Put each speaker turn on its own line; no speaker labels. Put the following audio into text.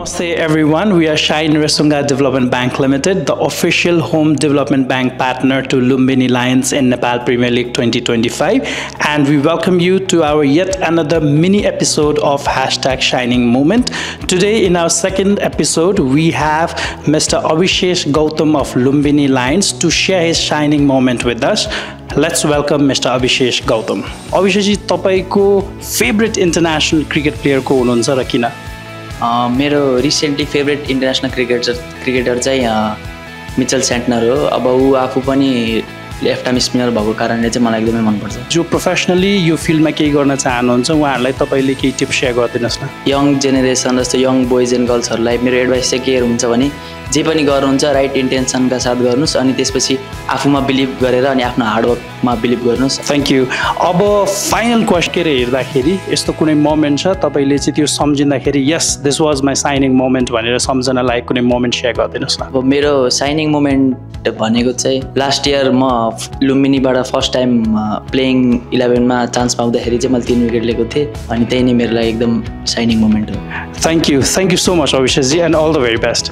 Namaste everyone, we are Shine Resunga Development Bank Limited, the official home development bank partner to Lumbini Lions in Nepal Premier League 2025, and we welcome you to our yet another mini episode of #Shining Moment. Today in our second episode, we have Mr. Abhishesh Gautam of Lumbini Lions to share his shining moment with us. Let's welcome Mr. Abhishesh Gautam. Abhishesh ji, तपाईको favorite international cricket player को हुनुहुन्छ र किन?
मेरो recently favourite international cricketer चाहिँ Mitchell सेन्टनर हो। अब ऊ आफू पनि लेफ्ट आर्म स्पिनर भएको कारणले चाहिँ मलाई एकदमै मनपर्छ।
जो प्रोफेसनली यो फिल्डमा केही गर्न चाहनुहुन्छ उहाँहरूलाई तपाईँले केही टिप्स सेयर गरिदिनुहोस् न।
यङ जेनेरेसन जस्तो यङ बोइज एन्ड गर्ल्सहरूलाई मेरो एडभाइस चाहिँ के हुन्छ भने जे पनि गर्नुहुन्छ राइट इन्टेन्सनका साथ गर्नुहोस् अनि त्यसपछि आफूमा बिलिभ गरेर अनि आफ्नो हार्डवर्कमा बिलिभ गर्नुहोस्।
Thank you. अब फाइनल क्वेसन हेर्दाखेरि यस्तो कुनै मोमेन्ट छ तपाईँले चाहिँ त्यो सम्झिँदाखेरि यस this was my shining moment भनेर सम्झन लायक कुनै मोमेन्ट सेयर गरिदिनुहोस् न।
अब मेरो साइनिङ मोमेन्ट भनेको चाहिँ लास्ट इयर म लुम्बिनीबाट फर्स्ट टाइम प्लेइङ 11मा चान्स पाउँदाखेरि चाहिँ मैले 3 विकेट लिएको थिएँ अनि त्यही नै मेरो लागि एकदम साइनिङ मोमेन्ट हो।
Thank you so much Abhishek ji and all the very best.